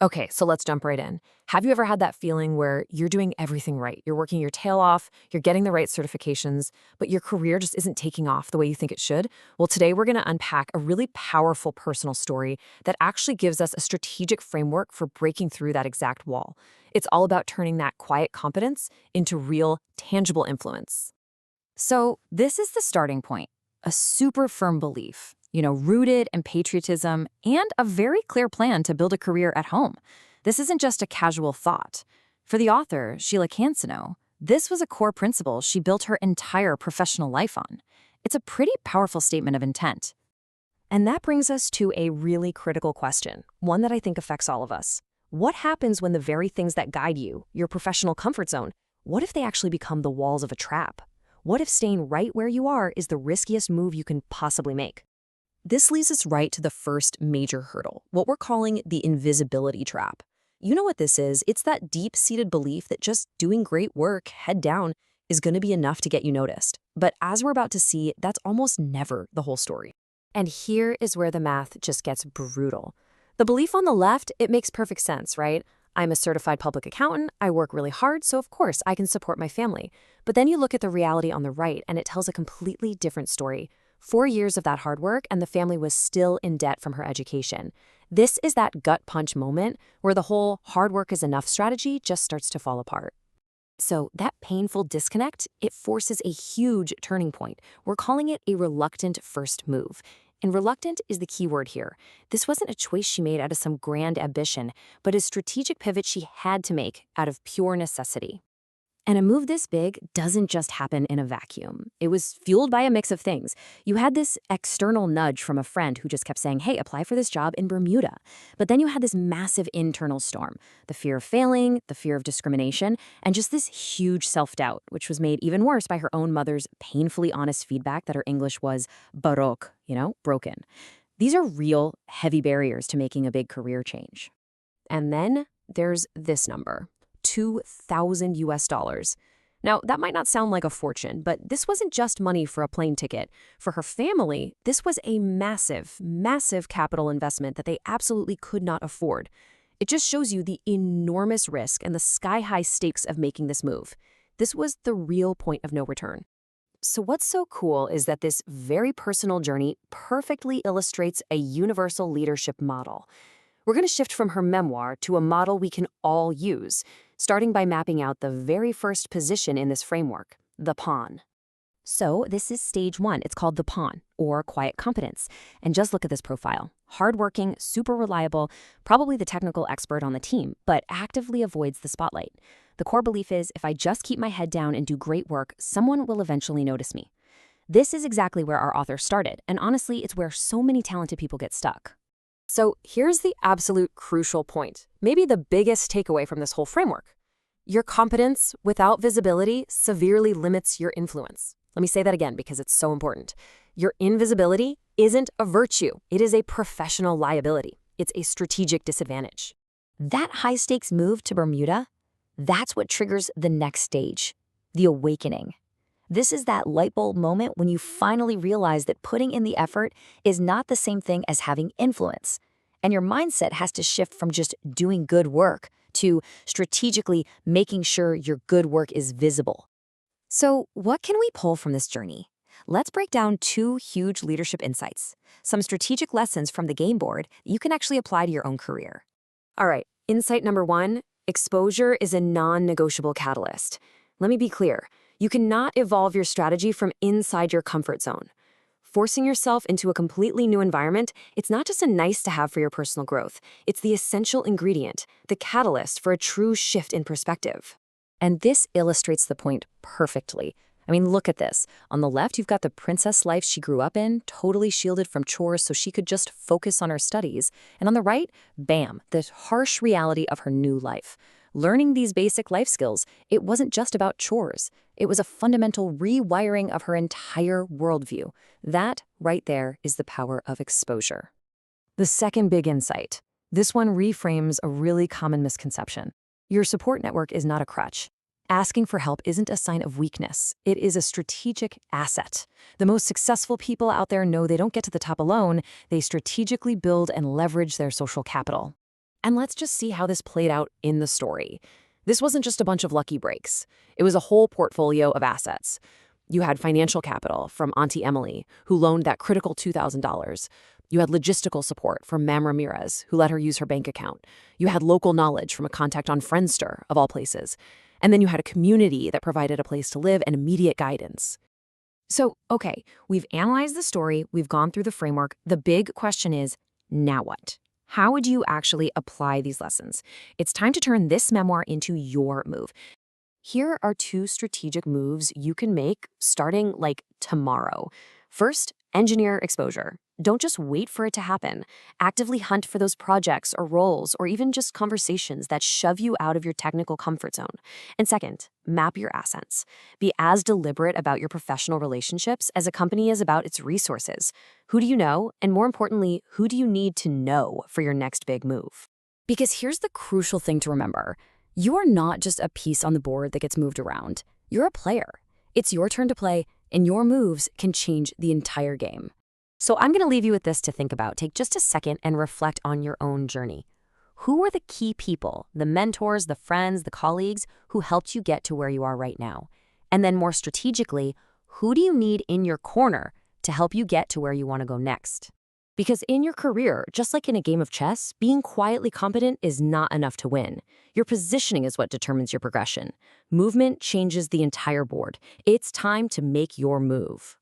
Okay, so let's jump right in. Have you ever had that feeling where you're doing everything right? You're working your tail off, you're getting the right certifications, but your career just isn't taking off the way you think it should? Well, today we're going to unpack a really powerful personal story that actually gives us a strategic framework for breaking through that exact wall. It's all about turning that quiet competence into real, tangible influence. So, this is the starting point, a super firm belief, rooted in patriotism and a very clear plan to build a career at home. This isn't just a casual thought. For the author, Shiela Cancino, this was a core principle she built her entire professional life on. It's a pretty powerful statement of intent. And that brings us to a really critical question, one that I think affects all of us. What happens when the very things that guide you, your professional comfort zone, what if they actually become the walls of a trap? What if staying right where you are is the riskiest move you can possibly make? This leads us right to the first major hurdle, what we're calling the invisibility trap. You know what this is? It's that deep-seated belief that just doing great work, head down, is going to be enough to get you noticed. But as we're about to see, that's almost never the whole story. And here is where the math just gets brutal. The belief on the left, it makes perfect sense, right? I'm a certified public accountant, I work really hard, so of course I can support my family. But then you look at the reality on the right and it tells a completely different story. 4 years of that hard work and the family was still in debt from her education. This is that gut punch moment where the whole hard work is enough strategy just starts to fall apart. So that painful disconnect, it forces a huge turning point. We're calling it a reluctant first move. And reluctant is the key word here. This wasn't a choice she made out of some grand ambition, but a strategic pivot she had to make out of pure necessity. And a move this big doesn't just happen in a vacuum. It was fueled by a mix of things. You had this external nudge from a friend who just kept saying, hey, apply for this job in Bermuda. But then you had this massive internal storm, the fear of failing, the fear of discrimination, and just this huge self-doubt, which was made even worse by her own mother's painfully honest feedback that her English was baroque, broken. These are real, heavy barriers to making a big career change. And then there's this number. 2,000 US dollars. Now, that might not sound like a fortune, but this wasn't just money for a plane ticket. For her family, this was a massive, massive capital investment that they absolutely could not afford. It just shows you the enormous risk and the sky-high stakes of making this move. This was the real point of no return. So what's so cool is that this very personal journey perfectly illustrates a universal leadership model. We're going to shift from her memoir to a model we can all use, starting by mapping out the very first position in this framework, the pawn. So this is stage 1. It's called the pawn, or quiet competence. And just look at this profile. Hardworking, super reliable, probably the technical expert on the team, but actively avoids the spotlight. The core belief is, if I just keep my head down and do great work, someone will eventually notice me. This is exactly where our author started, and honestly, it's where so many talented people get stuck. So here's the absolute crucial point, maybe the biggest takeaway from this whole framework. Your competence without visibility severely limits your influence. Let me say that again because it's so important. Your invisibility isn't a virtue. It is a professional liability. It's a strategic disadvantage. That high-stakes move to Bermuda, that's what triggers the next stage, the awakening. This is that light bulb moment when you finally realize that putting in the effort is not the same thing as having influence. And your mindset has to shift from just doing good work to strategically making sure your good work is visible. So what can we pull from this journey? Let's break down 2 huge leadership insights, some strategic lessons from the game board that you can actually apply to your own career. All right, insight number 1, exposure is a non-negotiable catalyst. Let me be clear. You cannot evolve your strategy from inside your comfort zone. Forcing yourself into a completely new environment, it's not just a nice to have for your personal growth. It's the essential ingredient, the catalyst for a true shift in perspective. And this illustrates the point perfectly. I mean, look at this. On the left, you've got the princess life she grew up in, totally shielded from chores so she could just focus on her studies. And on the right, bam, the harsh reality of her new life. Learning these basic life skills, it wasn't just about chores. It was a fundamental rewiring of her entire worldview. That, right there, is the power of exposure. The second big insight. This one reframes a really common misconception. Your support network is not a crutch. Asking for help isn't a sign of weakness. It is a strategic asset. The most successful people out there know they don't get to the top alone. They strategically build and leverage their social capital. And let's just see how this played out in the story. This wasn't just a bunch of lucky breaks. It was a whole portfolio of assets. You had financial capital from Auntie Emily, who loaned that critical $2,000. You had logistical support from Mam Ramirez, who let her use her bank account. You had local knowledge from a contact on Friendster, of all places. And then you had a community that provided a place to live and immediate guidance. So, okay, we've analyzed the story, we've gone through the framework. The big question is, now what? How would you actually apply these lessons? It's time to turn this memoir into your move. Here are 2 strategic moves you can make starting like tomorrow. First, engineer exposure. Don't just wait for it to happen. Actively hunt for those projects or roles or even just conversations that shove you out of your technical comfort zone. And second, map your assets. Be as deliberate about your professional relationships as a company is about its resources. Who do you know? And more importantly, who do you need to know for your next big move? Because here's the crucial thing to remember. You are not just a piece on the board that gets moved around. You're a player. It's your turn to play, and your moves can change the entire game. So I'm going to leave you with this to think about. Take just a second and reflect on your own journey. Who were the key people, the mentors, the friends, the colleagues who helped you get to where you are right now? And then more strategically, who do you need in your corner to help you get to where you want to go next? Because in your career, just like in a game of chess, being quietly competent is not enough to win. Your positioning is what determines your progression. Movement changes the entire board. It's time to make your move.